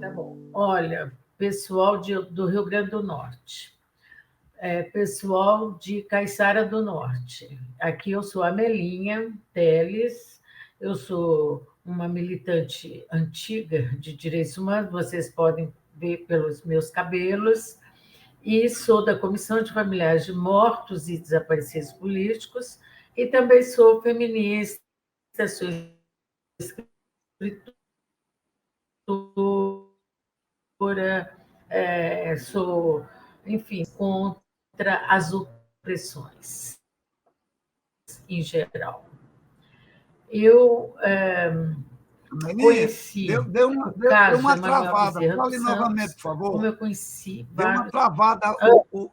Tá bom. Olha, pessoal do Rio Grande do Norte, pessoal de Caiçara do Norte. Aqui eu sou a Melinha Teles, eu sou uma militante antiga de direitos humanos, vocês podem ver pelos meus cabelos, e sou da Comissão de Familiares de Mortos e Desaparecidos Políticos, e também sou feminista, sou escritora, sou, enfim, contra as opressões em geral. Eu conheci deu caso uma Emanuel travada. Bezerra Fale dos novamente, Santos, por favor. como eu conheci Deu uma vários... travada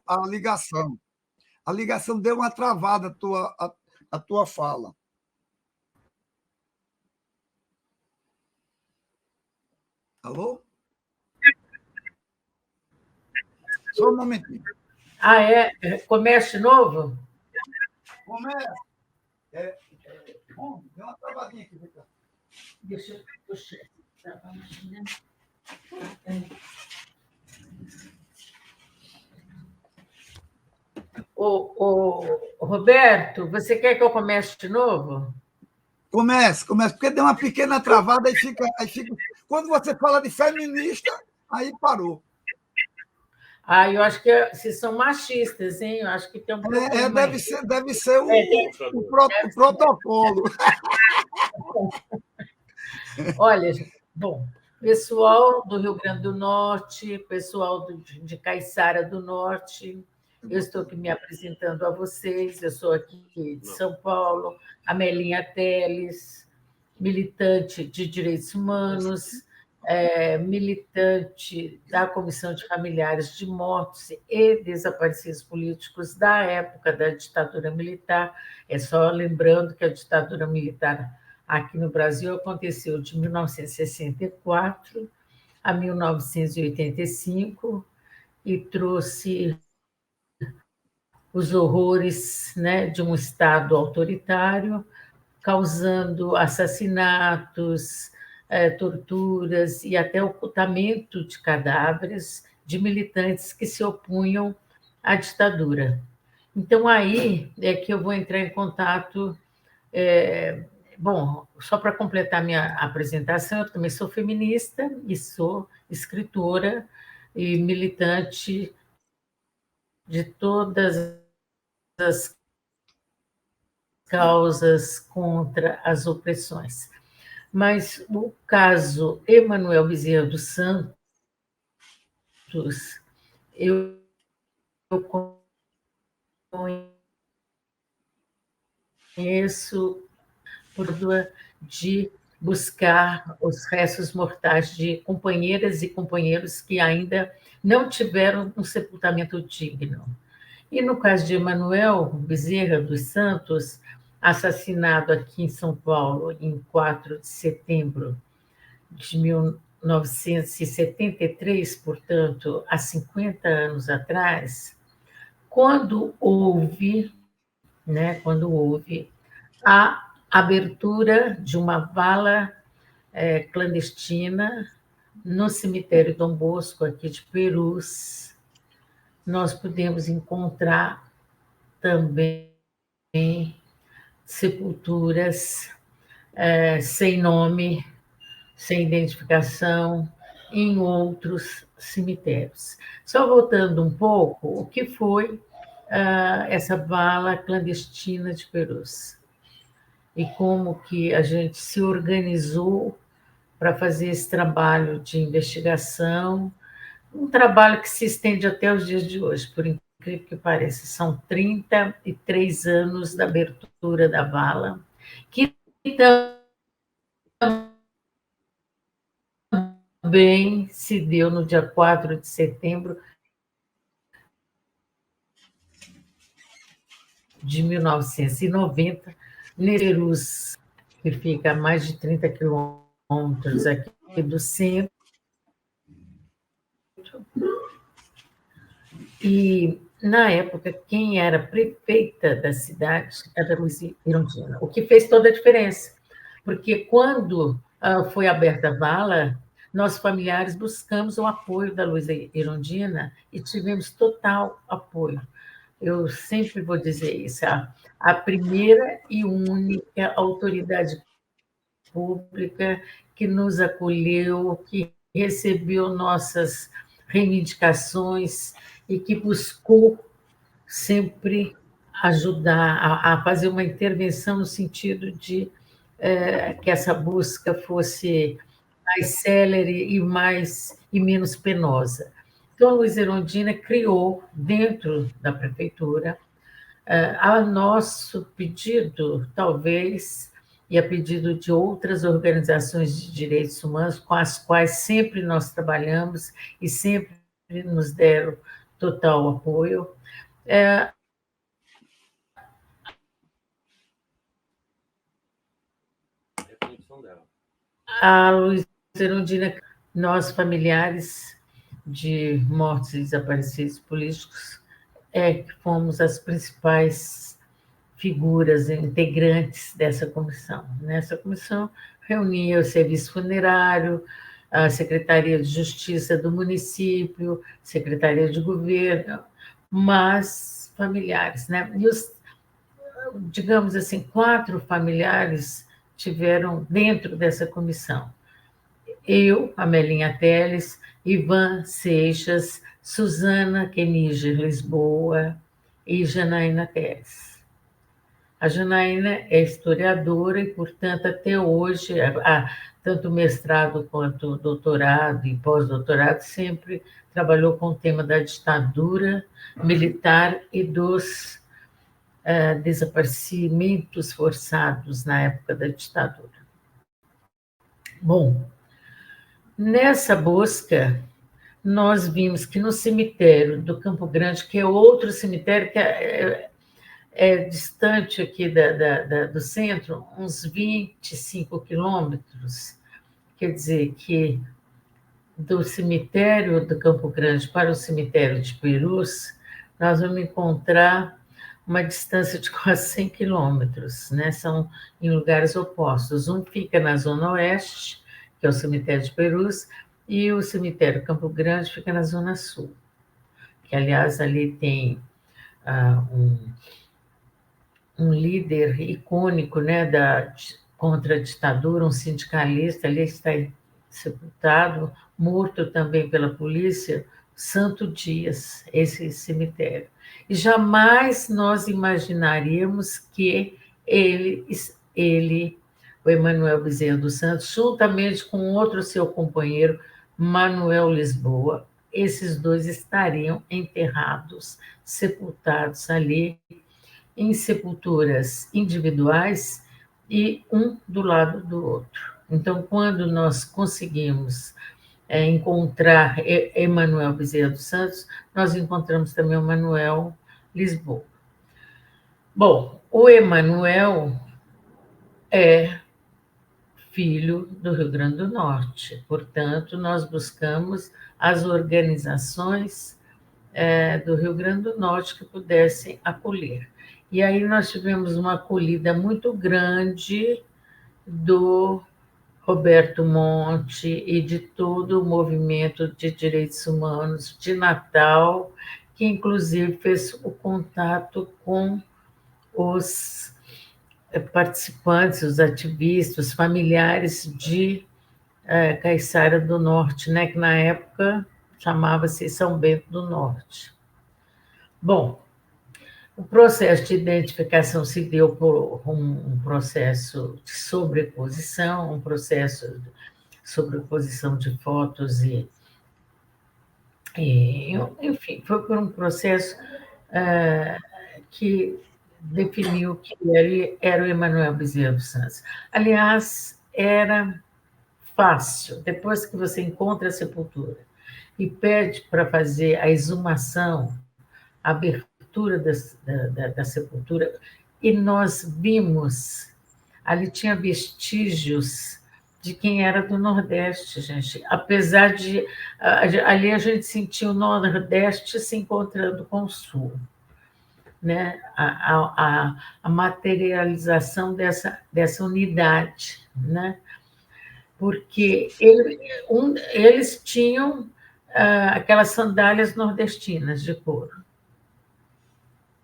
a ligação. A ligação deu uma travada a tua fala. Alô? Só um momentinho. Começa de novo? Começa. Bom, deu uma travadinha aqui. Deixa eu puxar. Roberto, você quer que eu comece de novo? Comece, porque deu uma pequena travada e fica. Quando você fala de feminista, aí parou. Eu acho que vocês são machistas, hein? Eu acho que tem um problema. Deve ser o protocolo. Olha, bom, pessoal do Rio Grande do Norte, pessoal de Caiçara do Norte, eu estou aqui me apresentando a vocês, eu sou aqui de São Paulo, Amelinha Teles, militante de direitos humanos, militante da Comissão de Familiares de Mortos e Desaparecidos Políticos da época da ditadura militar. É só lembrando que a ditadura militar aqui no Brasil aconteceu de 1964 a 1985 e trouxe os horrores, né, de um Estado autoritário, causando assassinatos, torturas e até ocultamento de cadáveres de militantes que se opunham à ditadura. Então, aí é que eu vou entrar em contato. Bom, só para completar minha apresentação, eu também sou feminista e sou escritora e militante de todas as causas contra as opressões. Mas o caso Emanuel Bezerra dos Santos, eu conheço por de buscar os restos mortais de companheiras e companheiros que ainda não tiveram um sepultamento digno. E no caso de Emanuel Bezerra dos Santos, assassinado aqui em São Paulo em 4 de setembro de 1973, portanto, há 50 anos atrás, quando houve a abertura de uma vala clandestina no cemitério Dom Bosco, aqui de Perus, nós podemos encontrar também sepulturas sem nome, sem identificação, em outros cemitérios. Só voltando um pouco, o que foi essa vala clandestina de Perus? E como que a gente se organizou para fazer esse trabalho de investigação, um trabalho que se estende até os dias de hoje, por incrível que pareça. São 33 anos da abertura da vala, que também se deu no dia 4 de setembro de 1990, Nerus, que fica a mais de 30 quilômetros aqui do centro. E, na época, quem era prefeita da cidade era Luiz Irondina, o que fez toda a diferença, porque quando foi aberta a vala, nós, familiares, buscamos o apoio da Luiz Irondina e tivemos total apoio. Eu sempre vou dizer isso, a primeira e única autoridade pública que nos acolheu, que recebeu nossas reivindicações e que buscou sempre ajudar a fazer uma intervenção no sentido de que essa busca fosse mais célere e menos penosa. Então, a Luiz Erundina criou, dentro da prefeitura, a nosso pedido, talvez, e a pedido de outras organizações de direitos humanos, com as quais sempre nós trabalhamos e sempre nos deram total apoio. A Luiz Erundina, nós, familiares de mortos e desaparecidos políticos, que fomos as principais figuras integrantes dessa comissão. Nessa comissão reunia o serviço funerário, a Secretaria de Justiça do município, Secretaria de Governo, mas familiares, né? E os, digamos assim, 4 familiares tiveram dentro dessa comissão. Eu, Amelinha Teles, Ivan Seixas, Suzana Keniger Lisboa e Janaína Teles. A Janaína é historiadora e, portanto, até hoje, tanto mestrado quanto doutorado e pós-doutorado, sempre trabalhou com o tema da ditadura militar e dos desaparecimentos forçados na época da ditadura. Bom, nessa busca, nós vimos que no cemitério do Campo Grande, que é outro cemitério que é distante aqui do centro, uns 25 quilômetros, quer dizer que do cemitério do Campo Grande para o cemitério de Perus, nós vamos encontrar uma distância de quase 100 quilômetros, né? São em lugares opostos. Um fica na Zona Oeste, que é o cemitério de Perus, e o cemitério Campo Grande fica na Zona Sul, que, aliás, ali tem um líder icônico, né, contra a ditadura, um sindicalista, ali está sepultado, morto também pela polícia, Santo Dias, esse cemitério. E jamais nós imaginaríamos que ele, o Emanuel Bezerra dos Santos, juntamente com outro seu companheiro, Manuel Lisboa, esses dois estariam enterrados, sepultados ali, em sepulturas individuais e um do lado do outro. Então, quando nós conseguimos encontrar Emanuel Bezerra dos Santos, nós encontramos também o Manuel Lisboa. Bom, o Emanuel é filho do Rio Grande do Norte, portanto, nós buscamos as organizações do Rio Grande do Norte que pudessem acolher. E aí nós tivemos uma acolhida muito grande do Roberto Monte e de todo o movimento de direitos humanos de Natal, que inclusive fez o contato com os participantes, os ativistas, os familiares de Caiçara do Norte, né, que na época chamava-se São Bento do Norte. Bom, o processo de identificação se deu por um processo de sobreposição, um processo sobreposição de fotos enfim, foi por um processo que definiu que ele era o Emanuel Bezerra dos Santos. Aliás, era fácil, depois que você encontra a sepultura e pede para fazer a exumação, a abertura da sepultura, e nós vimos, ali tinha vestígios de quem era do Nordeste, gente. Apesar de ali a gente sentiu o Nordeste se encontrando com o Sul, né? A materialização dessa unidade, né? Porque eles tinham aquelas sandálias nordestinas de couro.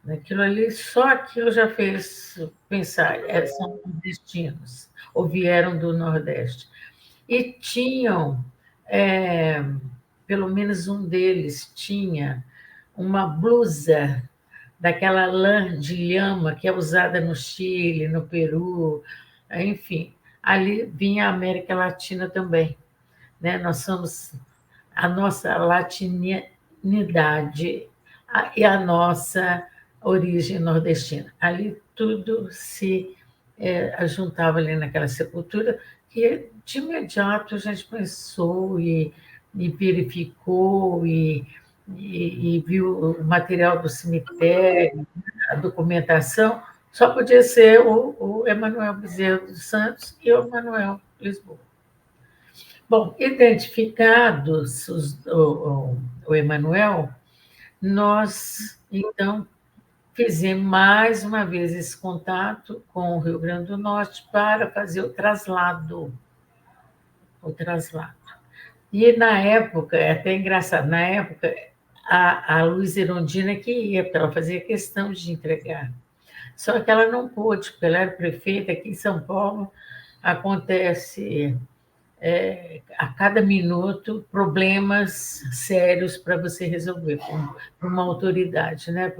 Aquilo ali, só aquilo já fez pensar, são nordestinos, ou vieram do Nordeste. E tinham, pelo menos um deles tinha uma blusa daquela lã de lhama que é usada no Chile, no Peru, enfim, ali vinha a América Latina também, né? Nós somos a nossa latinidade e a nossa origem nordestina. Ali tudo se juntava ali naquela sepultura, que de imediato a gente pensou e verificou e viu o material do cemitério, a documentação, só podia ser o Emanuel Bezerra dos Santos e o Emanuel Lisboa. Bom, identificados o Emanuel, nós, então, fizemos mais uma vez esse contato com o Rio Grande do Norte para fazer o traslado. O traslado. E, na época, é até engraçado, na época, a Luísa Erundina que ia, porque ela fazia questão de entregar. Só que ela não pôde, porque ela era prefeita aqui em São Paulo, acontece a cada minuto problemas sérios para você resolver, para uma autoridade, né?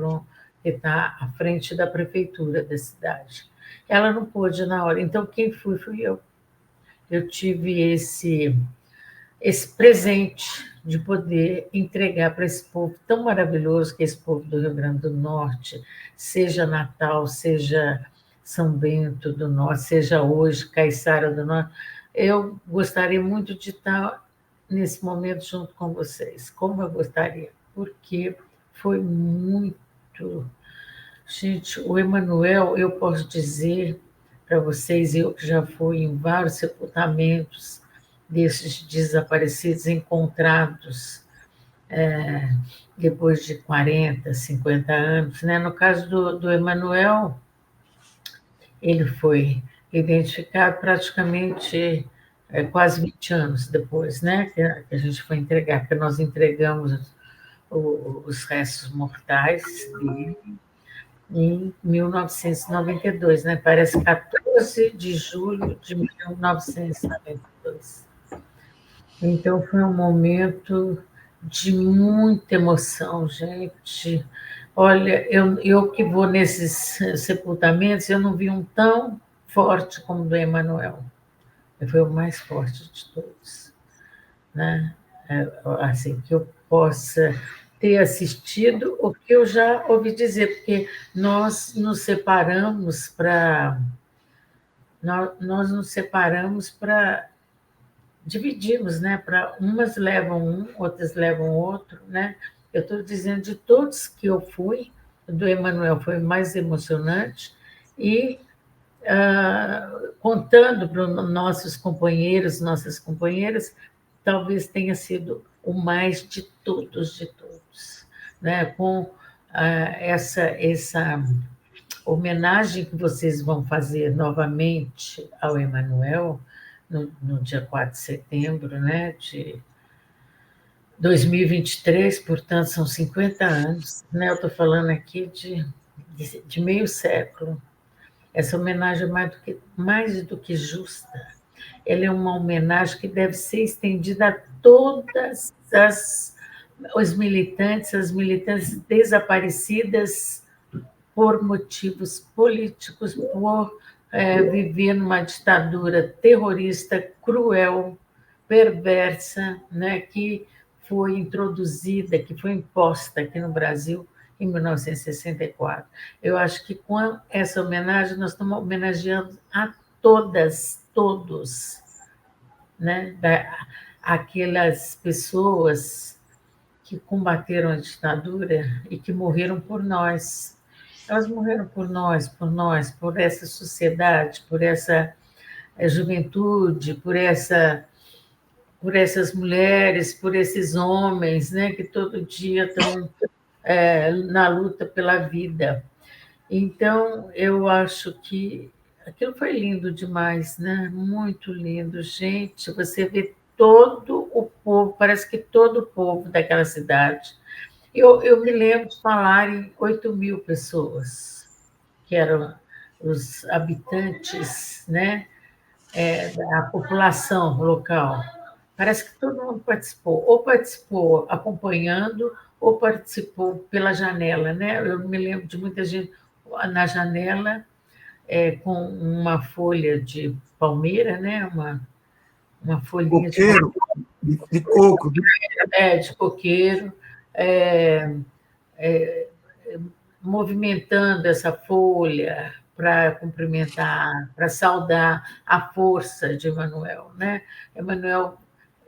Que está à frente da prefeitura da cidade. Ela não pôde na hora, então quem fui eu. Eu tive esse presente de poder entregar para esse povo tão maravilhoso que é esse povo do Rio Grande do Norte, seja Natal, seja São Bento do Norte, seja hoje Caiçara do Norte. Eu gostaria muito de estar nesse momento junto com vocês, como eu gostaria, porque foi muito... Gente, o Emanuel, eu posso dizer para vocês, eu que já fui em vários sepultamentos desses desaparecidos, encontrados depois de 40, 50 anos. Né? No caso do Emanuel, ele foi identificado praticamente quase 20 anos depois, né? Que a gente foi entregar, porque nós entregamos os restos mortais dele em 1992, né? Parece 14 de julho de 1992. Então, foi um momento de muita emoção, gente. Olha, eu que vou nesses sepultamentos, eu não vi um tão forte como o do Emanuel. Foi o mais forte de todos, né? Assim, que eu possa ter assistido o que eu já ouvi dizer, porque nós nos separamos para dividimos, né? Para umas levam um, outras levam outro, né? Eu estou dizendo de todos que eu fui, do Emanuel foi mais emocionante e contando para os nossos companheiros, nossas companheiras, talvez tenha sido o mais de todos, né? Com essa homenagem que vocês vão fazer novamente ao Emanuel, no dia 4 de setembro, né, de 2023, portanto, são 50 anos. Né? Eu estou falando aqui de meio século. Essa homenagem é mais do que justa. Ela é uma homenagem que deve ser estendida a todas os militantes, as militantes desaparecidas por motivos políticos, por viver numa ditadura terrorista, cruel, perversa, né, que foi introduzida, que foi imposta aqui no Brasil em 1964. Eu acho que com essa homenagem nós estamos homenageando a todas, todos, né, aquelas pessoas que combateram a ditadura e que morreram por nós. Elas morreram por nós, por essa sociedade, por essa juventude, por essas mulheres, por esses homens, né, que todo dia estão na luta pela vida. Então, eu acho que aquilo foi lindo demais, né? Muito lindo. Gente, você vê todo o povo, parece que todo o povo daquela cidade. Eu me lembro de falar em 8.000 pessoas, que eram os habitantes, né? A população local. Parece que todo mundo participou, ou participou acompanhando, ou participou pela janela, né? Eu me lembro de muita gente na janela com uma folha de palmeira, né? Uma folhinha de Coqueiro, de coco. de coqueiro, é, movimentando essa folha para cumprimentar, para saudar a força de Emanuel, né? Emanuel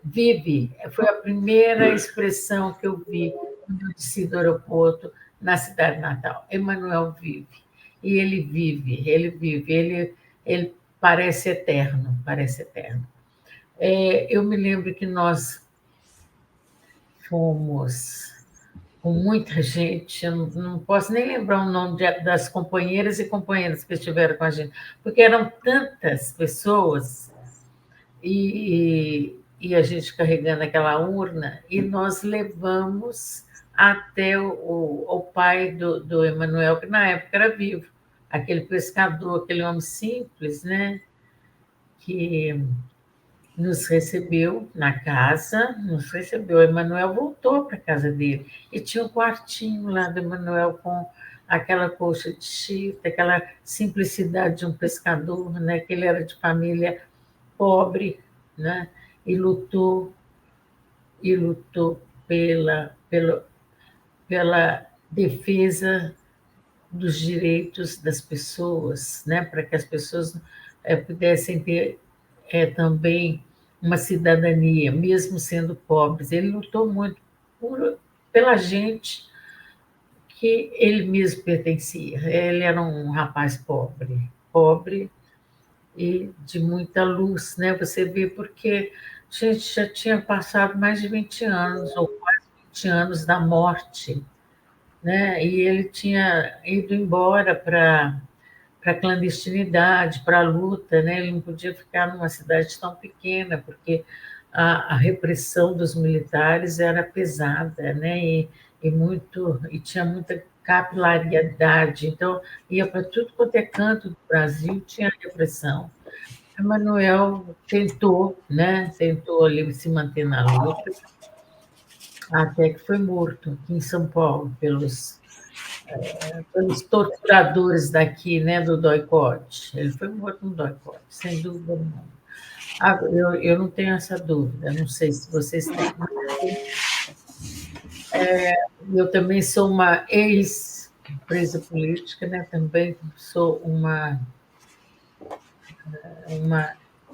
vive, foi a primeira expressão que eu vi quando eu desci do aeroporto na cidade natal. Emanuel vive, e ele vive, ele parece eterno, parece eterno. Eu me lembro que nós fomos com muita gente, eu não posso nem lembrar o nome das companheiras e companheiros que estiveram com a gente, porque eram tantas pessoas e a gente carregando aquela urna, e nós levamos até o pai do Emanuel, que na época era vivo, aquele pescador, aquele homem simples, né, que nos recebeu na casa, nos recebeu. O Emanuel voltou para a casa dele e tinha um quartinho lá do Emanuel com aquela colcha de chita, aquela simplicidade de um pescador, né, que ele era de família pobre, né, e lutou pela defesa dos direitos das pessoas, né, para que as pessoas pudessem ter também uma cidadania, mesmo sendo pobres. Ele lutou muito pela gente que ele mesmo pertencia. Ele era um rapaz pobre, pobre e de muita luz, né? Você vê porque a gente já tinha passado mais de 20 anos, ou quase 20 anos da morte, né? E ele tinha ido embora para a clandestinidade, para a luta, né? Ele não podia ficar numa cidade tão pequena, porque a repressão dos militares era pesada, né? E tinha muita capilaridade, então ia para tudo quanto é canto do Brasil, tinha repressão. Emanuel tentou, né? Tentou ali se manter na luta, até que foi morto aqui em São Paulo pelos torturadores daqui, né, do Doicote. Ele foi morto no Doicote, sem dúvida nenhuma. Eu não tenho essa dúvida, não sei se vocês têm. Eu também sou uma ex-presa política, né? Também sou uma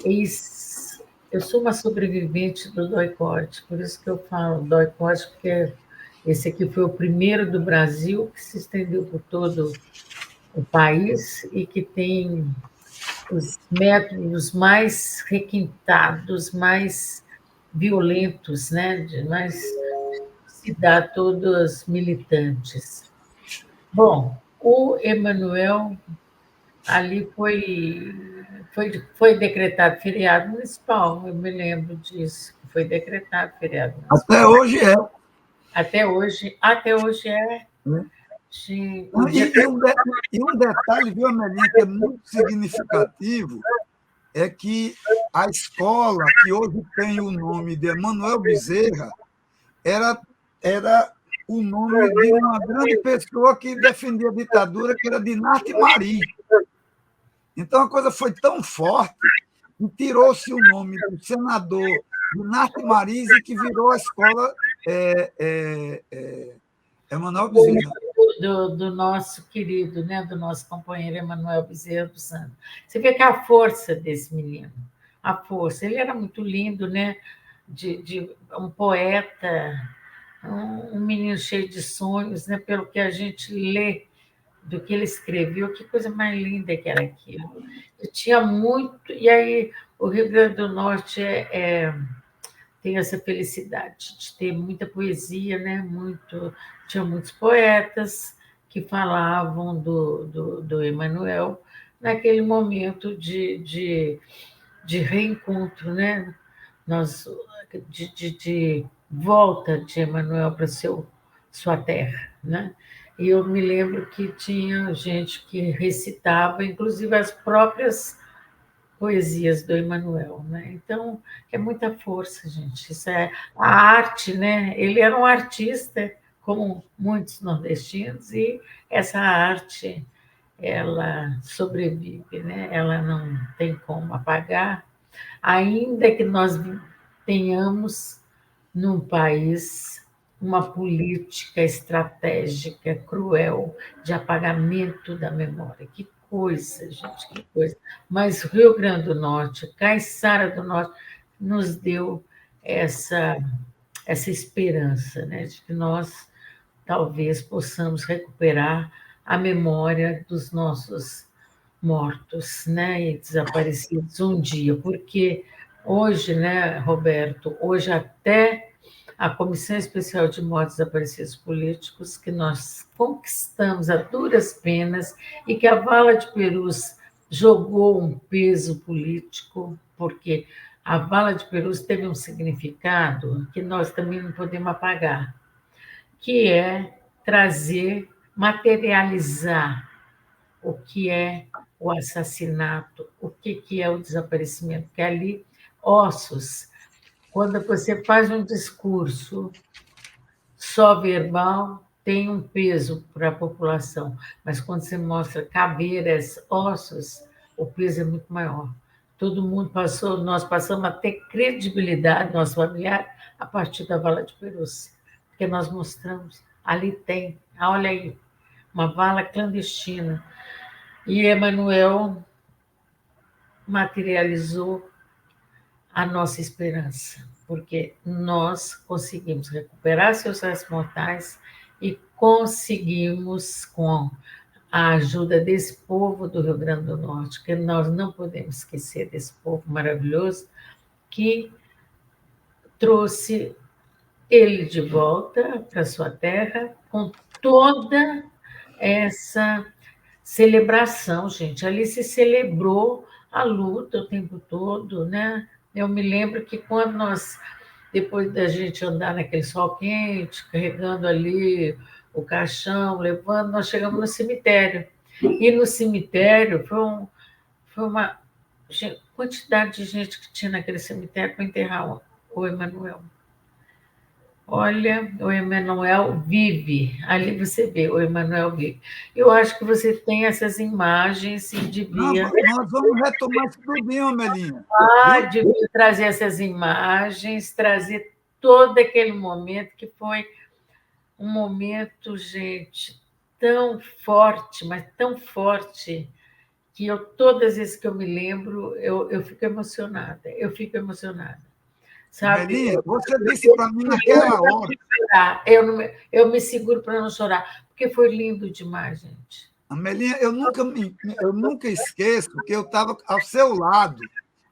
ex. Eu sou uma sobrevivente do Doicote, por isso que eu falo Doicote, porque esse aqui foi o primeiro do Brasil que se estendeu por todo o país e que tem os métodos mais requintados, mais violentos, né? Mais se dá a todos militantes. Bom, o Emanuel ali foi decretado feriado municipal, eu me lembro disso, foi decretado feriado municipal. Até hoje é. Até hoje é. E um detalhe, viu, Amelinha, que é muito significativo, é que a escola, que hoje tem o nome de Emanuel Bezerra, era o nome de uma grande pessoa que defendia a ditadura, que era Dinarte Mari. Então, a coisa foi tão forte que tirou-se o nome do senador de Narte Marise, que virou a escola Emanuel Bezerra. Do nosso querido, né, do nosso companheiro Emanuel Bezerra dos Santos. Você vê que a força desse menino, a força, ele era muito lindo, né, de um poeta, um menino cheio de sonhos, né, pelo que a gente lê do que ele escreveu, que coisa mais linda que era aquilo. Eu tinha muito, e aí o Rio Grande do Norte tem essa felicidade de ter muita poesia, né? Tinha muitos poetas que falavam do Emanuel naquele momento de reencontro, né? Nós, de volta de Emanuel para sua terra, né? E eu me lembro que tinha gente que recitava, inclusive as próprias poesias do Emanuel, né? Então, é muita força, gente. Isso é a arte, né? Ele era um artista, como muitos nordestinos, e essa arte, ela sobrevive, né? Ela não tem como apagar, ainda que nós tenhamos num país uma política estratégica cruel de apagamento da memória. Que coisa, gente, que coisa. Mas Rio Grande do Norte, Caiçara do Norte, nos deu essa, essa esperança, né, de que nós talvez possamos recuperar a memória dos nossos mortos, né, e desaparecidos um dia, porque hoje, né, Roberto, hoje até a Comissão Especial de Mortos Desaparecidos Políticos, que nós conquistamos a duras penas e que a Vala de Perus jogou um peso político, porque a Vala de Perus teve um significado que nós também não podemos apagar, que é trazer, materializar o que é o assassinato, o que é o desaparecimento, que ali ossos, quando você faz um discurso só verbal, tem um peso para a população, mas quando você mostra caveiras, ossos, o peso é muito maior. Todo mundo passou, nós passamos a ter credibilidade, nosso familiar, a partir da Vala de Perus, porque nós mostramos, ali tem, olha aí, uma vala clandestina. E Emanuel materializou a nossa esperança, porque nós conseguimos recuperar seus restos mortais e conseguimos, com a ajuda desse povo do Rio Grande do Norte, que nós não podemos esquecer desse povo maravilhoso, que trouxe ele de volta para sua terra com toda essa celebração, gente. Ali se celebrou a luta o tempo todo, né? Eu me lembro que quando nós, depois da gente andar naquele sol quente, carregando ali o caixão, levando, nós chegamos no cemitério. E no cemitério foi uma quantidade de gente que tinha naquele cemitério para enterrar o Emanuel. Olha, o Emanuel vive. Ali você vê, o Emanuel vive. Eu acho que você tem essas imagens e devia, Nós vamos retomar isso tudinho, Amelinha. devia trazer essas imagens, trazer todo aquele momento que foi um momento, gente, tão forte, mas tão forte, que todas as vezes que eu me lembro, eu fico emocionada. Eu fico emocionada. Sabe? Amelinha, você disse para mim naquela hora. Eu me seguro para não chorar, porque foi lindo demais, gente. Amelinha, eu nunca esqueço que eu estava ao seu lado,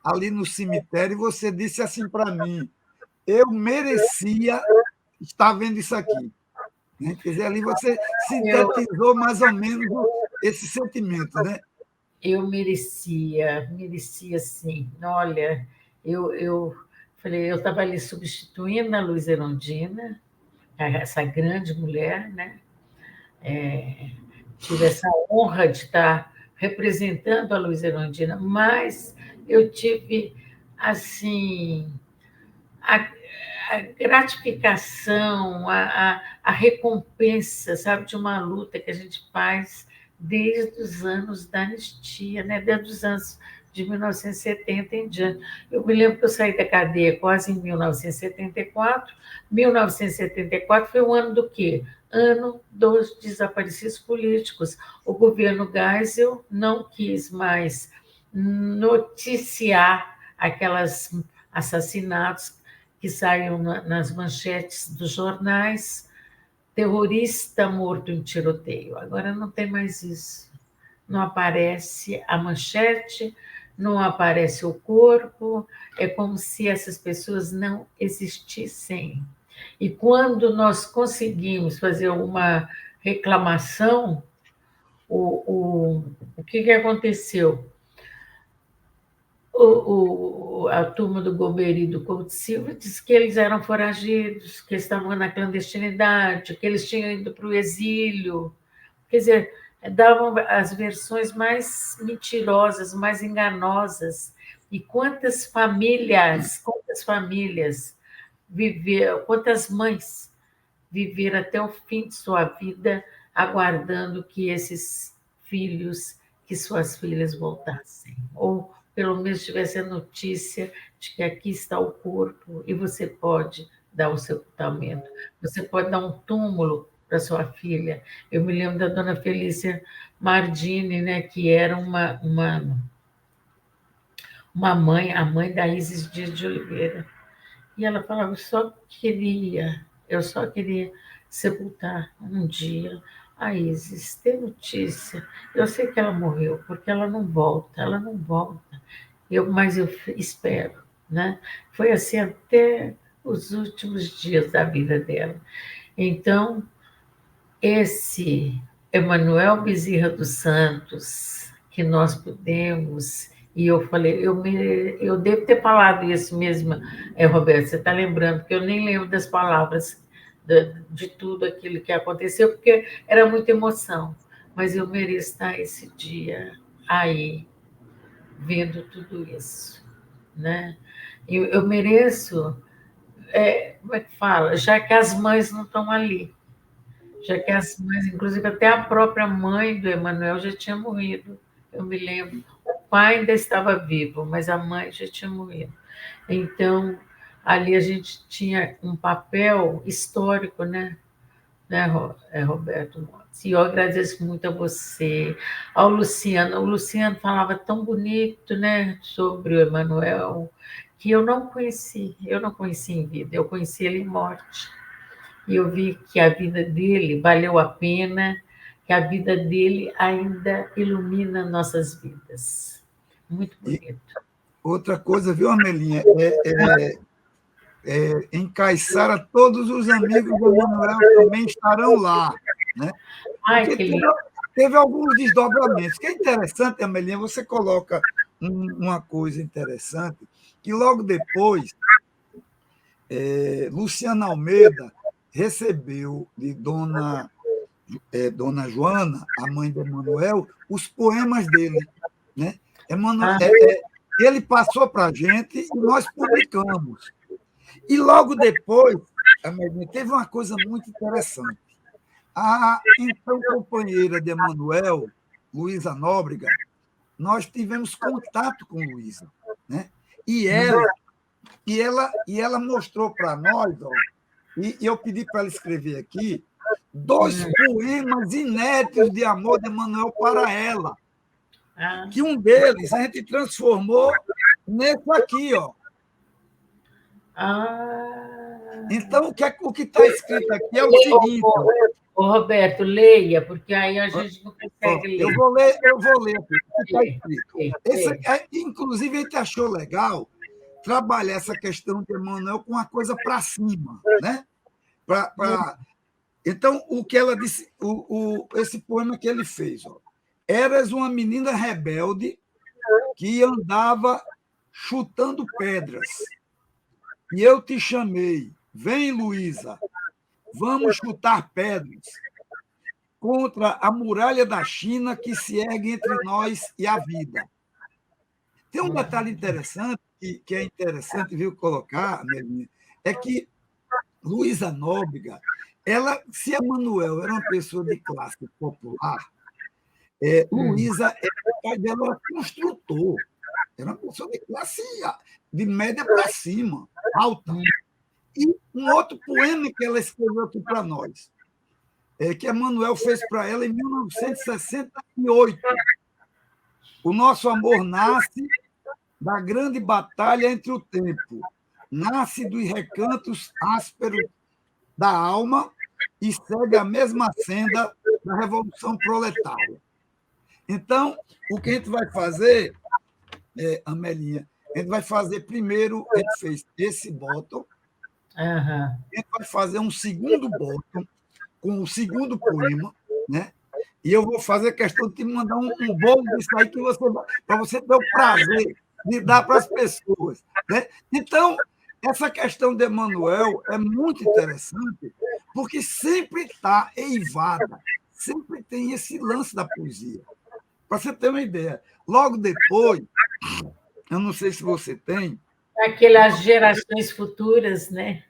ali no cemitério, e você disse assim para mim: eu merecia estar vendo isso aqui. Né? Quer dizer, ali você sintetizou mais ou menos esse sentimento, né? Eu merecia sim. Olha, eu falei, eu estava ali substituindo a Luiz Erundina, essa grande mulher, né? Tive essa honra de estar representando a Luiz Erundina, mas eu tive, assim, a, a gratificação, a recompensa, sabe, de uma luta que a gente faz desde os anos da anistia, né? Desde os anos de 1970 em diante. Eu me lembro que eu saí da cadeia quase em 1974. 1974 foi o ano do quê? Ano dos desaparecidos políticos. O governo Geisel não quis mais noticiar aquelas assassinatos que saíam nas manchetes dos jornais, terrorista morto em tiroteio. Agora não tem mais isso. Não aparece a manchete, não aparece o corpo, é como se essas pessoas não existissem. E quando nós conseguimos fazer uma reclamação, o que aconteceu? A turma do Gomery e do Couto Silva disse que eles eram foragidos, que estavam na clandestinidade, que eles tinham ido para o exílio. Quer dizer, davam as versões mais mentirosas, mais enganosas. E quantas famílias viveram, quantas mães viveram até o fim de sua vida aguardando que esses filhos, que suas filhas voltassem, ou pelo menos tivesse a notícia de que aqui está o corpo e você pode dar o sepultamento, você pode dar um túmulo para sua filha. Eu me lembro da dona Felícia Mardini, né, que era uma mãe, a mãe da Isis Dias de Oliveira, e ela falava, eu só queria sepultar um dia a Isis, ter notícia. Eu sei que ela morreu, porque ela não volta. Mas eu espero, né? Foi assim até os últimos dias da vida dela. Então, esse Emanuel Bezerra dos Santos, que nós podemos, e eu falei, eu devo ter falado isso mesmo, Roberto, você está lembrando, que eu nem lembro das palavras de tudo aquilo que aconteceu, porque era muita emoção, mas eu mereço estar esse dia aí, vendo tudo isso, né? Eu mereço, como é que fala? Já que as mães não estão ali, já que as mães, inclusive até a própria mãe do Emanuel já tinha morrido, eu me lembro. O pai ainda estava vivo, mas a mãe já tinha morrido. Então, ali a gente tinha um papel histórico, né, Roberto Montes? E eu agradeço muito a você, ao Luciano. O Luciano falava tão bonito, né, sobre o Emanuel, que eu não conheci em vida, eu conheci ele em morte. E eu vi que a vida dele valeu a pena, que a vida dele ainda ilumina nossas vidas. Muito bonito. E outra coisa, viu, Amelinha? Em Caiçara, todos os amigos do Emanuel também estarão lá, né? Ai, Porque que lindo. teve alguns desdobramentos. O que é interessante, Amelinha, você coloca uma coisa interessante, que logo depois, Luciana Almeida recebeu de Dona Joana, a mãe de Emanuel, os poemas dele, né? Ah, Ele passou para a gente e nós publicamos. E logo depois, Amelinha, teve uma coisa muito interessante. A então companheira de Emanuel, Luísa Nóbrega, nós tivemos contato com Luísa, né? E ela mostrou para nós, ó, e eu pedi para ela escrever aqui, 2 poemas inéditos de amor de Emanuel para ela, ah, que um deles a gente transformou nesse aqui, ó. ah. Então, o que está escrito aqui é o seguinte, ó. Ô, Roberto, leia, porque aí a gente não Ó, consegue ler. eu vou ler aqui o que está Lê, escrito. lê, lê. Inclusive, a gente achou legal trabalhar essa questão de Emmanuel com uma coisa para cima, né? Então, o que ela disse, esse poema que ele fez, ó. Eras uma menina rebelde que andava chutando pedras. E eu te chamei. Vem, Luísa, vamos chutar pedras contra a muralha da China que se ergue entre nós e a vida. Tem um detalhe interessante, que é interessante, viu, colocar, Melinha, é que Luísa Nóbrega, se Emanuel era uma pessoa de classe popular, Luísa, o pai dela era construtor. Era uma pessoa de classe de média para cima, alta. E um outro poema que ela escreveu aqui para nós, que Emanuel fez para ela em 1968. O nosso amor nasce da grande batalha entre o tempo, nasce dos recantos ásperos da alma e segue a mesma senda da Revolução Proletária. Então, o que a gente vai fazer, Amelinha, a gente vai fazer primeiro, a gente fez esse bottom, a gente vai fazer um segundo bottom com o segundo poema, né? E eu vou fazer questão de te mandar um bolo disso aí que para você ter o prazer de dar para as pessoas, né? Então, essa questão de Emanuel é muito interessante, porque sempre está eivada, sempre tem esse lance da poesia. Para você ter uma ideia, logo depois, eu não sei se você tem. Aquelas gerações futuras, né?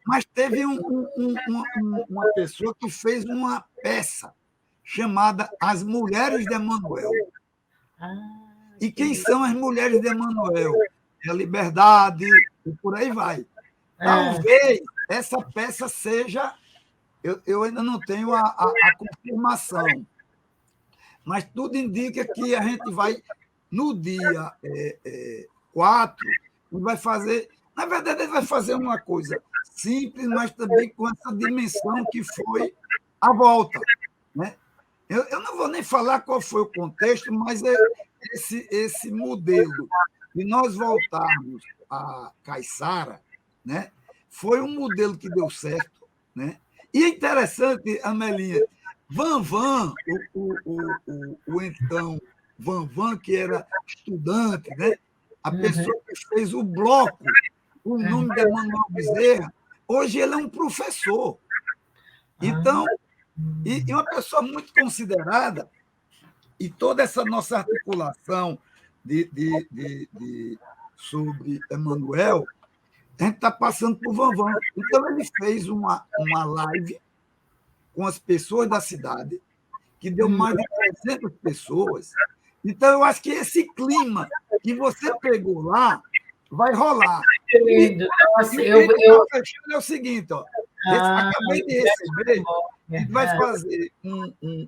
Mas teve uma pessoa que fez uma peça chamada As Mulheres de Emanuel. E quem são as mulheres de Emanuel? É a Liberdade, e por aí vai. Talvez essa peça seja. Eu ainda não tenho a confirmação, mas tudo indica que a gente vai, no dia 4, vai fazer. Na verdade, ele vai fazer uma coisa simples, mas também com essa dimensão que foi a volta. Né? Eu não vou nem falar qual foi o contexto, mas é esse modelo de nós voltarmos a Caiçara, né? Foi um modelo que deu certo. Né? E é interessante, Amelinha, Van, o então Van, que era estudante, né? A pessoa que fez o bloco, o nome de Emanuel Bezerra, hoje ele é um professor. Então, e uma pessoa muito considerada, e toda essa nossa articulação sobre Emanuel, a gente está passando por Van. Então, ele fez uma live com as pessoas da cidade, que deu mais de 300 pessoas. Então, eu acho que esse clima que você pegou lá vai rolar. Lindo. Nossa, eu fechando é o seguinte, ó. Acabei de receber, a gente vai fazer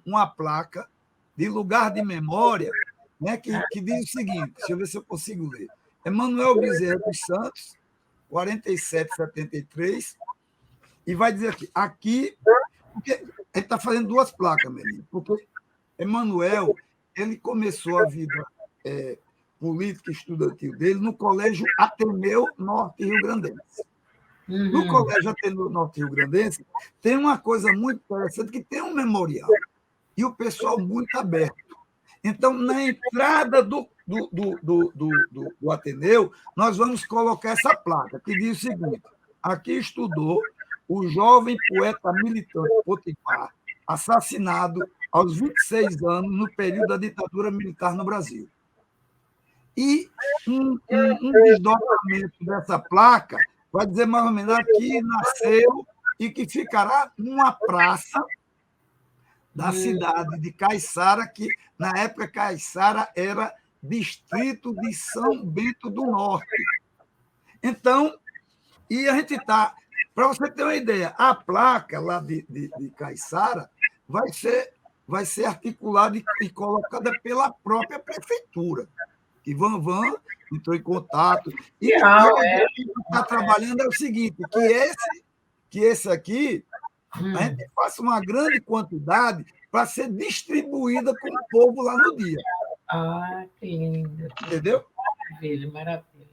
uma placa de lugar de memória, né, que diz o seguinte, deixa eu ver se eu consigo ler. Emanuel Bezerra dos Santos, 4773, e vai dizer aqui, porque a gente está fazendo duas placas, Melinha, porque Emanuel, ele começou a vida política estudantil dele no Colégio Ateneu Norte Rio Grandense. No Colégio Ateneu Norte Rio Grandense tem uma coisa muito interessante, que tem um memorial, e o pessoal muito aberto. Então, na entrada do Ateneu, nós vamos colocar essa placa, que diz o seguinte: aqui estudou o jovem poeta militante Potiguar, assassinado aos 26 anos no período da ditadura militar no Brasil. E um desdobramento dessa placa vai dizer mais ou menos: aqui nasceu e que ficará numa praça da cidade de Caiçara, que na época Caiçara era distrito de São Bento do Norte. Então, e a gente está, para você ter uma ideia, a placa lá de Caiçara vai ser articulada e colocada pela própria prefeitura. E Van entrou em contato. E a ideia que está trabalhando é o seguinte, que esse aqui a gente faça uma grande quantidade para ser distribuída com o povo lá no dia. Que lindo. Entendeu? Maravilha.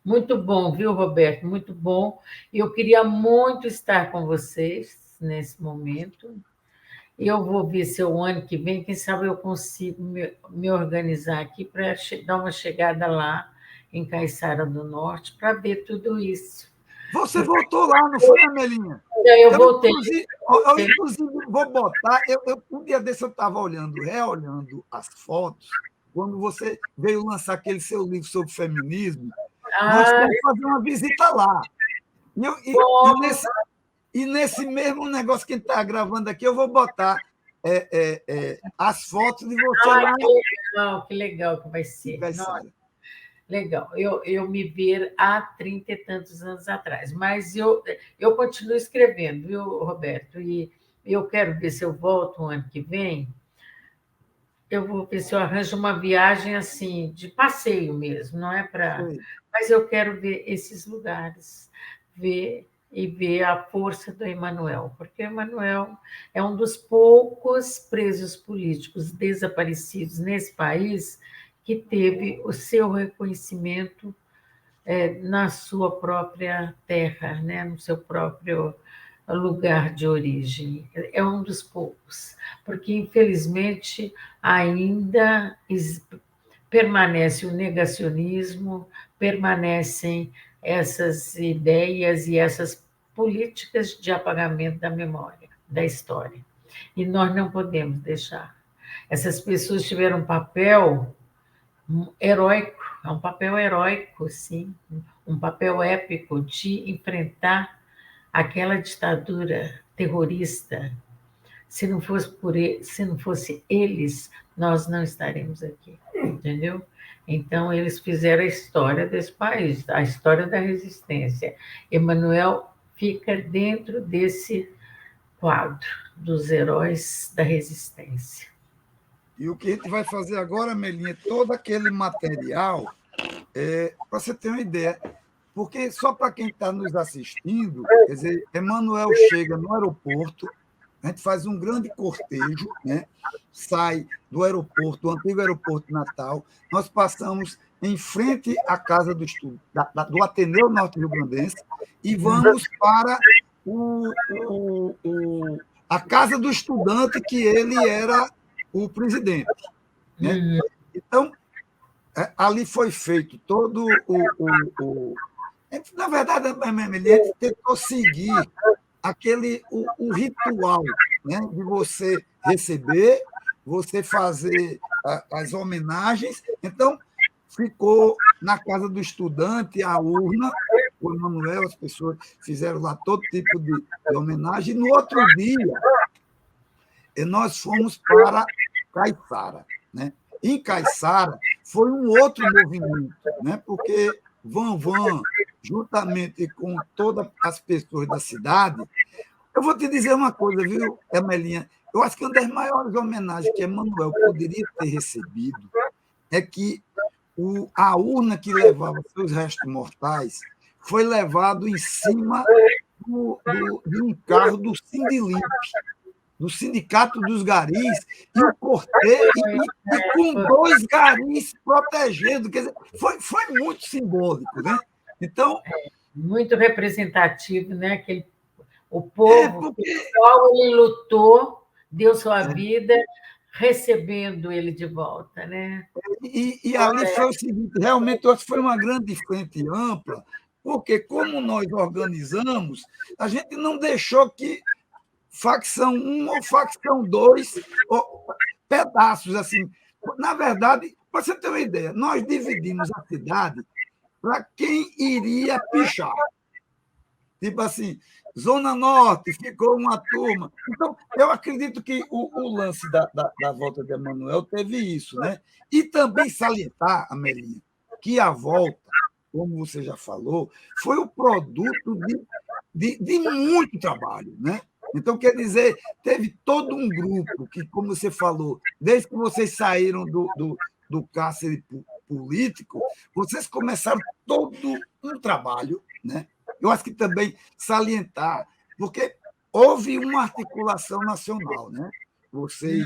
Muito bom, viu, Roberto? Muito bom. Eu queria muito estar com vocês nesse momento. Eu vou ver se o ano que vem, quem sabe eu consigo me organizar aqui para dar uma chegada lá em Caiçara do Norte para ver tudo isso. Você voltou lá, não foi, Amelinha? Eu voltei. Inclusive, vou botar. Um dia desse eu estava reolhando as fotos, quando você veio lançar aquele seu livro sobre feminismo. Nós vamos fazer uma visita lá. E nesse mesmo negócio que a gente está gravando aqui, eu vou botar as fotos de você lá. Que legal que vai ser. legal. Eu me ver há 30 e tantos anos atrás, mas eu continuo escrevendo, viu, Roberto? E eu quero ver se eu volto o ano que vem. Eu vou ver se eu arranjo uma viagem assim, de passeio mesmo, não é para. Sei. Mas eu quero ver esses lugares, ver e ver a força do Emanuel, porque o Emanuel é um dos poucos presos políticos desaparecidos nesse país que teve o seu reconhecimento na sua própria terra, né? No seu próprio lugar de origem. É um dos poucos, porque, infelizmente, ainda permanece o negacionismo, permanecem essas ideias e essas políticas de apagamento da memória, da história. E nós não podemos deixar. Essas pessoas tiveram um papel heróico, é um papel heróico, sim, um papel épico de enfrentar aquela ditadura terrorista. Se não fosse se não fosse eles, nós não estaremos aqui, entendeu? Então eles fizeram a história desse país, a história da resistência. Emanuel fica dentro desse quadro dos heróis da resistência. E o que a gente vai fazer agora, Melinha, é todo aquele material, para você ter uma ideia, porque só para quem está nos assistindo, quer dizer, Emanuel chega no aeroporto, a gente faz um grande cortejo, né? Sai do aeroporto, do antigo aeroporto Natal, nós passamos em frente à casa do Ateneu Norte Rio Grandense e vamos para a casa do estudante que ele era o presidente. Né? Então, ali foi feito todo na verdade, a gente tentou seguir o ritual, né, de você receber, você fazer as homenagens. Então, ficou na casa do estudante a urna, o Emanuel, as pessoas fizeram lá todo tipo de homenagem. No outro dia, nós fomos para Caiçara. Né? Em Caiçara, foi um outro movimento, né? Porque Van, juntamente com todas as pessoas da cidade, eu vou te dizer uma coisa, viu, Emelinha? Eu acho que uma das maiores homenagens que Emanuel poderia ter recebido é que a urna que levava seus restos mortais foi levado em cima de um carro do Sindilimp, do Sindicato dos Garis, e o cortejo, e com 2 garis protegendo. Quer dizer, foi muito simbólico, né? Então. Muito representativo, né? O povo Porque, pelo qual ele lutou, deu sua vida, recebendo ele de volta, né? E ali foi o seguinte, realmente foi uma grande frente ampla, porque como nós organizamos, a gente não deixou que facção 1 ou facção 2, ou pedaços assim. Na verdade, para você ter uma ideia, nós dividimos a cidade para quem iria pichar. Tipo assim, Zona Norte ficou uma turma. Então, eu acredito que o lance da volta de Emanuel teve isso, né? E também salientar, Amelinha, que a volta, como você já falou, foi o produto de muito trabalho, né? Então, quer dizer, teve todo um grupo que, como você falou, desde que vocês saíram do cárcere político, vocês começaram todo um trabalho, né? Eu acho que também salientar, porque houve uma articulação nacional, né? Vocês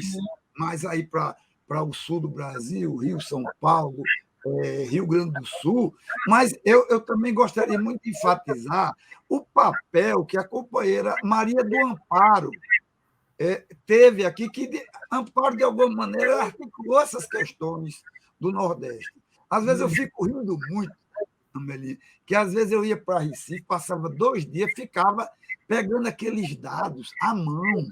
mais aí para o sul do Brasil, Rio, São Paulo, Rio Grande do Sul, mas eu também gostaria muito de enfatizar o papel que a companheira Maria do Amparo teve aqui, que Amparo, de alguma maneira, articulou essas questões do Nordeste. Às vezes eu fico rindo muito, Amelie, que às vezes eu ia para Recife, passava 2 dias, ficava pegando aqueles dados à mão,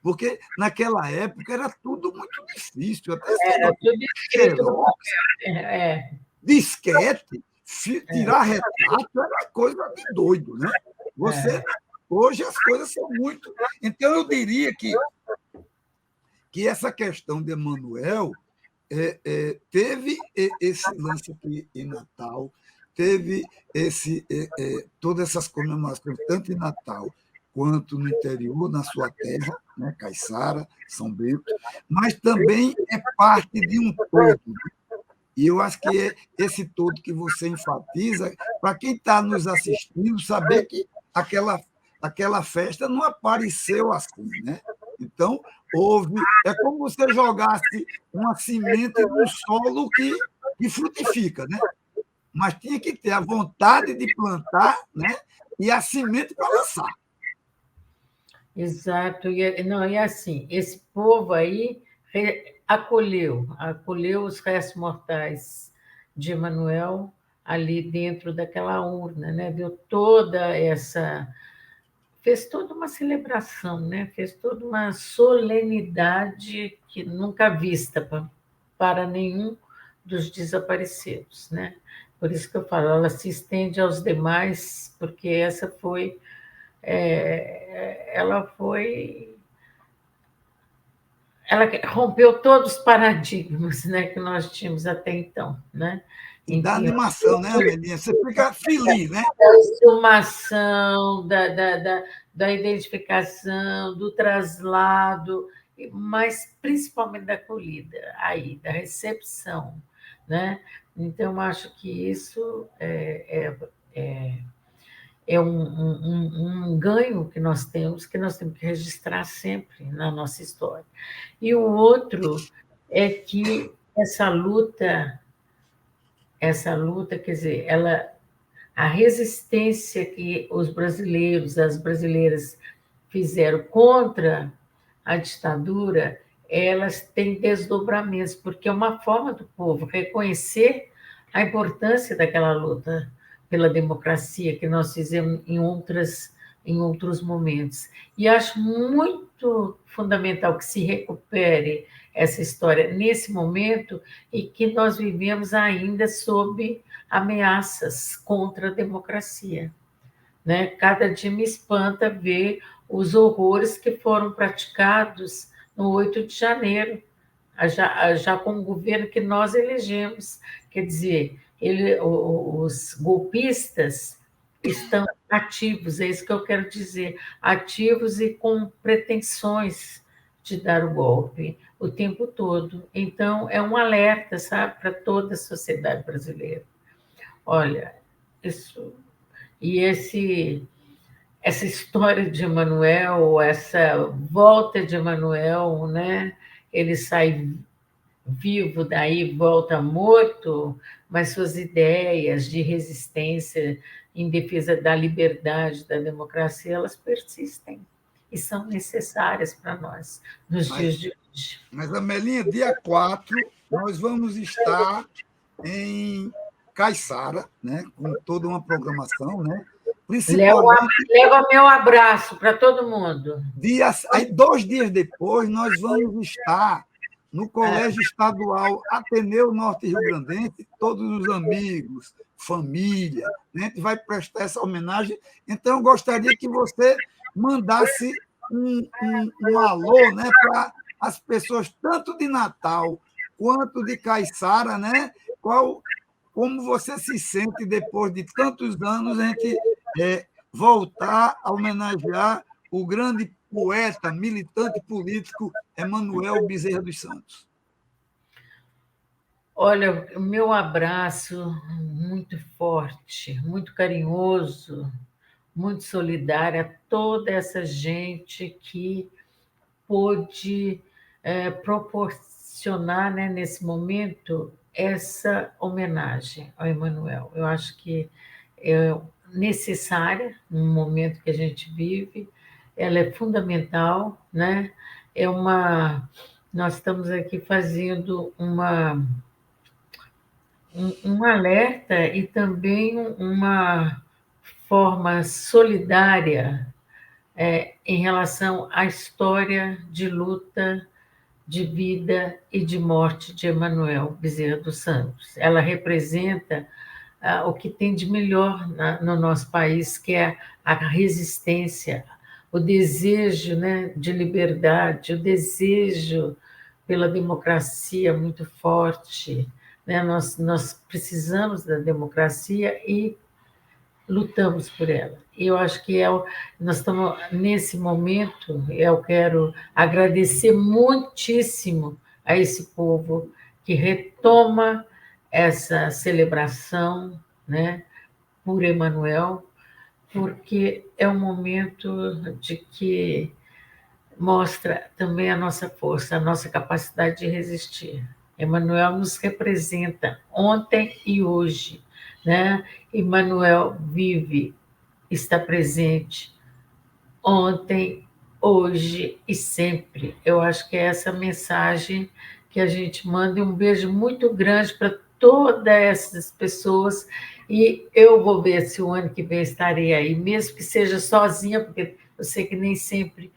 porque naquela época era tudo muito difícil, até esse negócio de xerox, disquete, tirar retrato era coisa de doido, né? Hoje as coisas são muito. Então, eu diria que essa questão de Emanuel teve esse lance aqui em Natal, teve todas essas comemorações, tanto em Natal quanto no interior, na sua terra, né, Caiçara, São Bento, mas também é parte de um todo. E eu acho que é esse todo que você enfatiza, para quem está nos assistindo, saber que aquela festa não apareceu assim, né? Então, é como você jogasse uma semente num solo que frutifica, né? Mas tinha que ter a vontade de plantar, né? E a semente para lançar. Exato. Não, e assim, esse povo aí acolheu os restos mortais de Emanuel ali dentro daquela urna, né? Fez toda uma celebração, né? Fez toda uma solenidade que nunca vista para nenhum dos desaparecidos, né? Por isso que eu falo, ela se estende aos demais, porque ela rompeu todos os paradigmas, né, que nós tínhamos até então, né? E dá Então, animação, né, Amelinha? Você fica feliz, né? da exumação, da identificação, do traslado, mas principalmente da acolhida, aí, da recepção, né? Então, eu acho que isso é um ganho que nós temos que registrar sempre na nossa história. E o outro é que quer dizer, a resistência que os brasileiros, as brasileiras fizeram contra a ditadura, elas têm desdobramentos, porque é uma forma do povo reconhecer a importância daquela luta pela democracia que nós fizemos em outros momentos. E acho muito fundamental que se recupere essa história nesse momento e que nós vivemos ainda sob ameaças contra a democracia, né? Cada dia me espanta ver os horrores que foram praticados no 8 de janeiro, já com o governo que nós elegemos. Quer dizer, os golpistas estão ativos, é isso que eu quero dizer, ativos e com pretensões de dar o golpe o tempo todo. Então, é um alerta, sabe, para toda a sociedade brasileira. Olha, isso. E essa história de Emanuel, essa volta de Emanuel, né? Ele sai vivo, daí volta morto, mas suas ideias de resistência em defesa da liberdade, da democracia, elas persistem e são necessárias para nós nos Mas, dias de hoje. mas Amelinha, dia 4, nós vamos estar em Caiçara, né? Com toda uma programação, né? Principalmente Leva meu abraço para todo mundo. aí 2 dias depois, nós vamos estar no Colégio Estadual Ateneu Norte Rio Grandense, todos os amigos, família, né? A gente vai prestar essa homenagem. Então, eu gostaria que você mandasse um alô, né, para as pessoas, tanto de Natal quanto de Caiçara, né? Como você se sente depois de tantos anos a gente voltar a homenagear o grande poeta, militante político Emanuel Bezerra dos Santos. Olha, o meu abraço muito forte, muito carinhoso, muito solidário a toda essa gente que pôde proporcionar, né, nesse momento, essa homenagem ao Emanuel. Eu acho que é necessária no momento que a gente vive, ela é fundamental, né? Nós estamos aqui fazendo um alerta e também uma forma solidária em relação à história de luta, de vida e de morte de Emanuel Bezerra dos Santos. Ela representa o que tem de melhor no nosso país, que é a resistência, o desejo, né, de liberdade, o desejo pela democracia muito forte, né? Nós precisamos da democracia e lutamos por ela. Eu acho que nós estamos nesse momento. Eu quero agradecer muitíssimo a esse povo que retoma essa celebração, né, por Emanuel, porque é um momento de que mostra também a nossa força, a nossa capacidade de resistir. Emanuel nos representa ontem e hoje, né? Emanuel vive, está presente ontem, hoje e sempre. Eu acho que é essa mensagem que a gente manda, e um beijo muito grande para todas essas pessoas, e eu vou ver se o ano que vem estarei aí, mesmo que seja sozinha, porque eu sei que nem sempre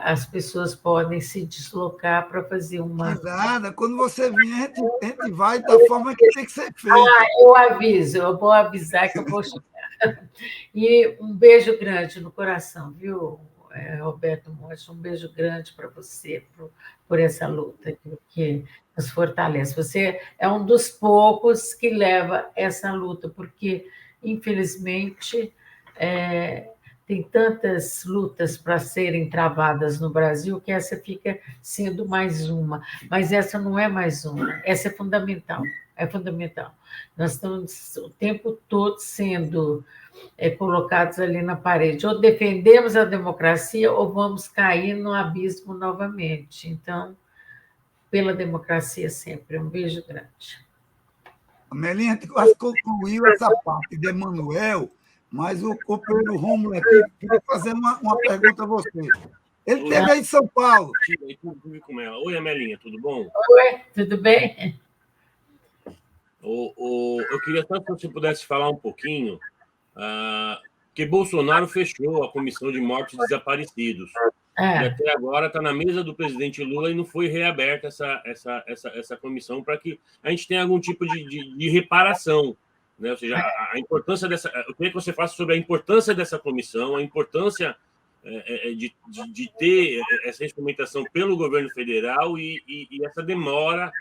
as pessoas podem se deslocar para fazer Que uma... nada, quando você vier, a gente vai da forma que tem que ser feito. Eu aviso, eu vou avisar que eu vou chegar. E um beijo grande no coração, viu, Roberto Monte? Um beijo grande para você por essa luta que nos fortalece. Você é um dos poucos que leva essa luta, porque, infelizmente, tem tantas lutas para serem travadas no Brasil que essa fica sendo mais uma. Mas essa não é mais uma, essa é fundamental. É fundamental. Nós estamos o tempo todo sendo colocados ali na parede. Ou defendemos a democracia ou vamos cair no abismo novamente. Então, pela democracia sempre. Um beijo grande. Amelinha, a gente quase concluiu essa parte de Emanuel, mas o companheiro Rômulo aqui queria fazer uma pergunta a você. Ele esteve aí em São Paulo. Tive com ela. Oi, Amelinha, tudo bom? Oi, tudo bem? Eu queria só que você pudesse falar um pouquinho, que Bolsonaro fechou a comissão de mortos e desaparecidos. E até agora está na mesa do presidente Lula e não foi reaberta essa comissão para que a gente tenha algum tipo de reparação. Né? Ou seja, a importância dessa. Eu queria que você falasse sobre a importância dessa comissão, a importância de ter essa instrumentação pelo governo federal e essa demora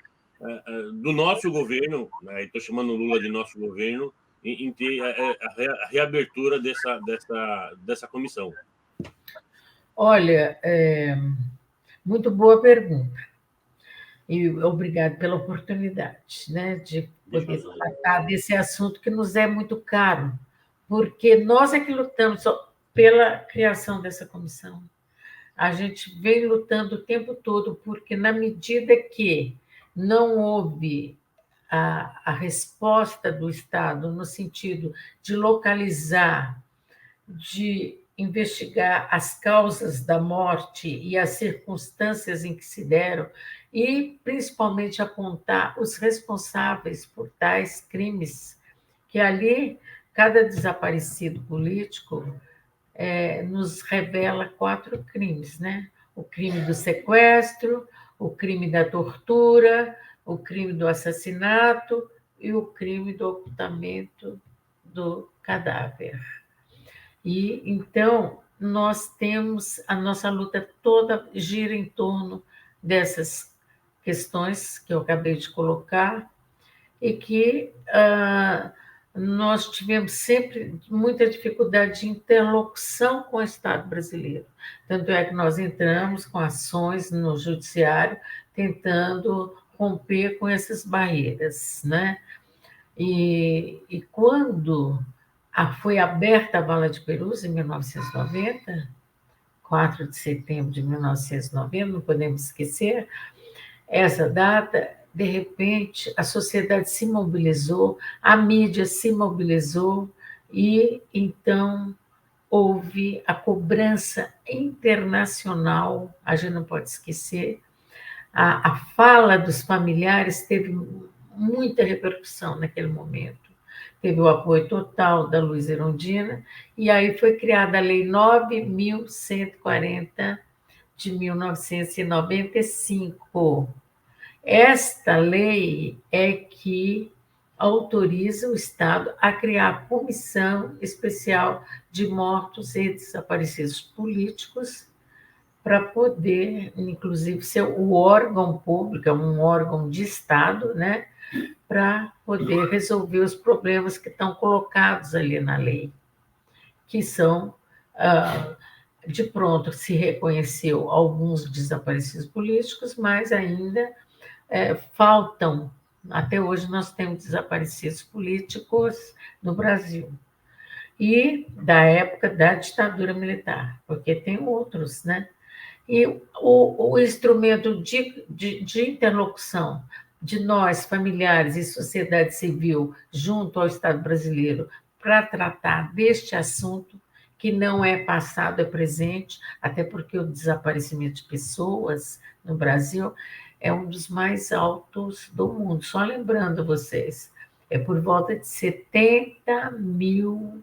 do nosso governo, né? Estou chamando o Lula de nosso governo, em ter a reabertura dessa comissão. Olha, muito boa pergunta. E obrigado pela oportunidade, né, de poder tratar desse assunto que nos é muito caro, porque nós é que lutamos pela criação dessa comissão. A gente vem lutando o tempo todo, porque na medida que não houve a resposta do Estado no sentido de localizar, de investigar as causas da morte e as circunstâncias em que se deram, e principalmente apontar os responsáveis por tais crimes, que ali cada desaparecido político nos revela 4 crimes, né? O crime do sequestro, o crime da tortura, o crime do assassinato e o crime do ocultamento do cadáver. E então nós temos a nossa luta toda gira em torno dessas questões que eu acabei de colocar e que nós tivemos sempre muita dificuldade de interlocução com o Estado brasileiro. Tanto é que nós entramos com ações no judiciário tentando romper com essas barreiras, né? E quando foi aberta a Bala de Perus, em 1990, 4 de setembro de 1990, não podemos esquecer essa data. De repente, a sociedade se mobilizou, a mídia se mobilizou, e então houve a cobrança internacional. A gente não pode esquecer, a fala dos familiares teve muita repercussão naquele momento. Teve o apoio total da Luiza Erundina, e aí foi criada a Lei 9.140 de 1995. Esta lei é que autoriza o Estado a criar a Comissão Especial de Mortos e Desaparecidos Políticos para poder, inclusive, ser o órgão público, um órgão de Estado, né, para poder resolver os problemas que estão colocados ali na lei, que são, de pronto, se reconheceu alguns desaparecidos políticos, mas ainda faltam, até hoje nós temos desaparecidos políticos no Brasil. E da época da ditadura militar, porque tem outros, né? E o instrumento de interlocução de nós, familiares e sociedade civil, junto ao Estado brasileiro, para tratar deste assunto, que não é passado, é presente, até porque o desaparecimento de pessoas no Brasil é um dos mais altos do mundo. Só lembrando vocês, é por volta de 70 mil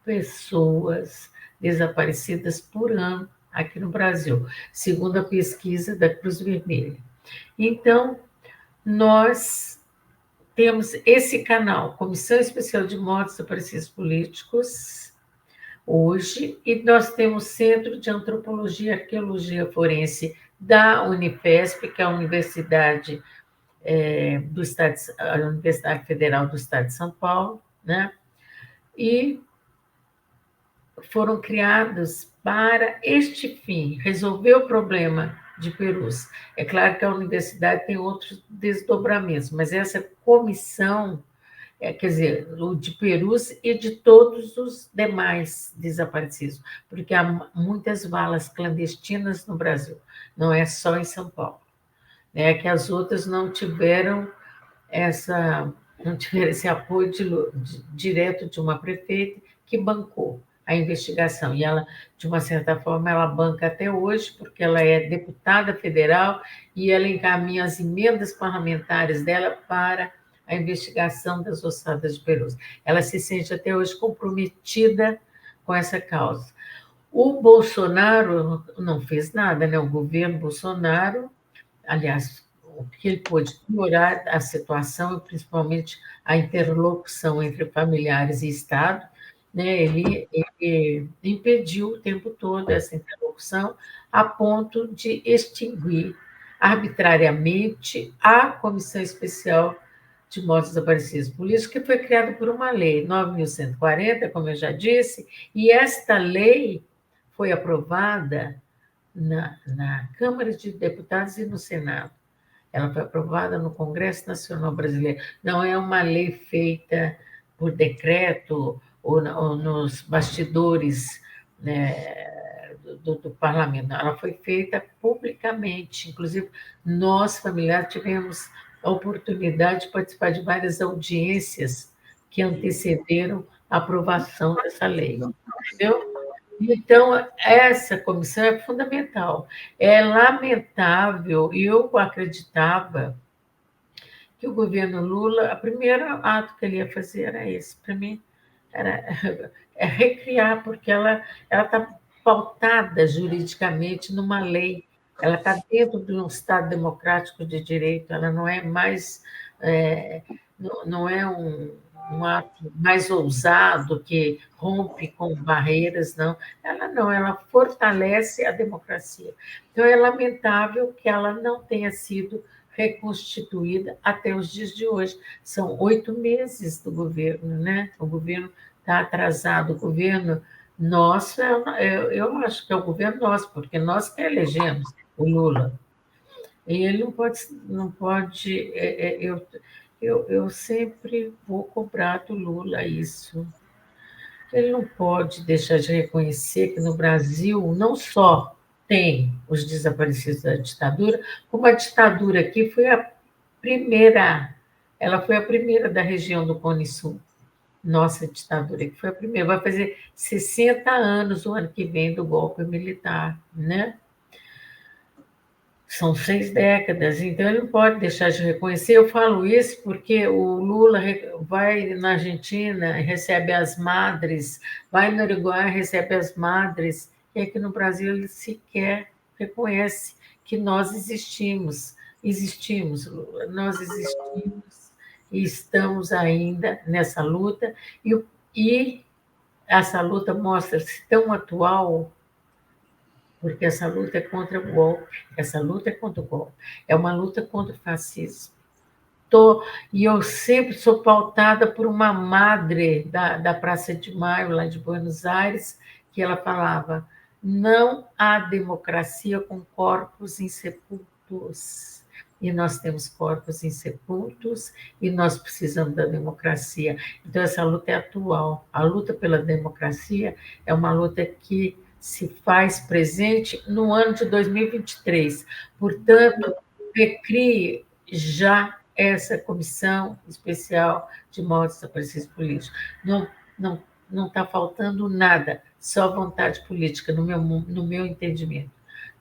pessoas desaparecidas por ano aqui no Brasil, segundo a pesquisa da Cruz Vermelha. Então, nós temos esse canal, Comissão Especial de Mortos Desaparecidos Políticos, hoje, e nós temos Centro de Antropologia e Arqueologia Forense da Unifesp, que é a Universidade do Estado, a Universidade Federal do Estado de São Paulo, né? E foram criados para este fim, resolver o problema de Perus. É claro que a universidade tem outros desdobramentos, mas essa comissão, quer dizer, o de Perus e de todos os demais desaparecidos, porque há muitas valas clandestinas no Brasil, não é só em São Paulo. É que as outras não tiveram esse apoio direto de uma prefeita que bancou a investigação. E ela, de uma certa forma, ela banca até hoje, porque ela é deputada federal e ela encaminha as emendas parlamentares dela para a investigação das ossadas de Perus. Ela se sente até hoje comprometida com essa causa. O Bolsonaro não fez nada, né? O governo Bolsonaro, aliás, o que ele pôde piorar a situação, principalmente a interlocução entre familiares e Estado, né? Ele impediu o tempo todo essa interlocução, a ponto de extinguir arbitrariamente a Comissão Especial de Mortos Desaparecidos Políticos, que foi criada por uma lei, 9.140, como eu já disse, e esta lei foi aprovada na Câmara de Deputados e no Senado. Ela foi aprovada no Congresso Nacional Brasileiro. Não é uma lei feita por decreto ou nos bastidores, né, do parlamento. Ela foi feita publicamente. Inclusive, nós, familiares, tivemos a oportunidade de participar de várias audiências que antecederam a aprovação dessa lei. Entendeu? Então, essa comissão é fundamental. É lamentável, e eu acreditava que o governo Lula, o primeiro ato que ele ia fazer era esse, para mim, era recriar, porque ela está pautada juridicamente numa lei, ela está dentro de um Estado democrático de direito, ela não é mais, não é um ato mais ousado que rompe com barreiras, não. Ela fortalece a democracia. Então, é lamentável que ela não tenha sido reconstituída até os dias de hoje. São 8 meses do governo, né? O governo está atrasado. O governo nosso, eu acho que é o governo nosso, porque nós que elegemos o Lula. E ele não pode eu sempre vou cobrar do Lula isso. Ele não pode deixar de reconhecer que no Brasil não só tem os desaparecidos da ditadura, como a ditadura aqui foi a primeira, ela foi a primeira da região do Cone Sul. Nossa ditadura, que foi a primeira, vai fazer 60 anos o ano que vem do golpe militar, né? São 6 décadas, então ele não pode deixar de reconhecer. Eu falo isso porque o Lula vai na Argentina, recebe as madres, vai no Uruguai, recebe as madres, e aqui no Brasil ele sequer reconhece que nós existimos, nós existimos e estamos ainda nessa luta, e essa luta mostra-se tão atual porque essa luta é contra o golpe, essa luta é contra o golpe, é uma luta contra o fascismo. E eu sempre sou pautada por uma madre da Praça de Maio, lá de Buenos Aires, que ela falava: não há democracia com corpos insepultos. E nós temos corpos insepultos e nós precisamos da democracia. Então, essa luta é atual. A luta pela democracia é uma luta que se faz presente no ano de 2023. Portanto, recrie já essa comissão especial de mortos desaparecidos políticos. Não está faltando nada, só vontade política, no meu entendimento.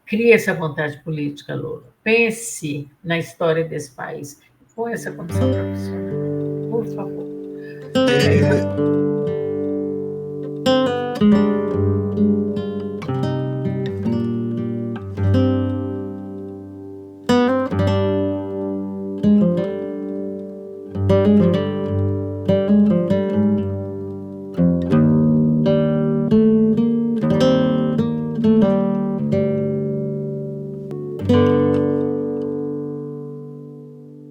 Crie essa vontade política, Lula. Pense na história desse país. Com essa comissão profissional, por favor. É...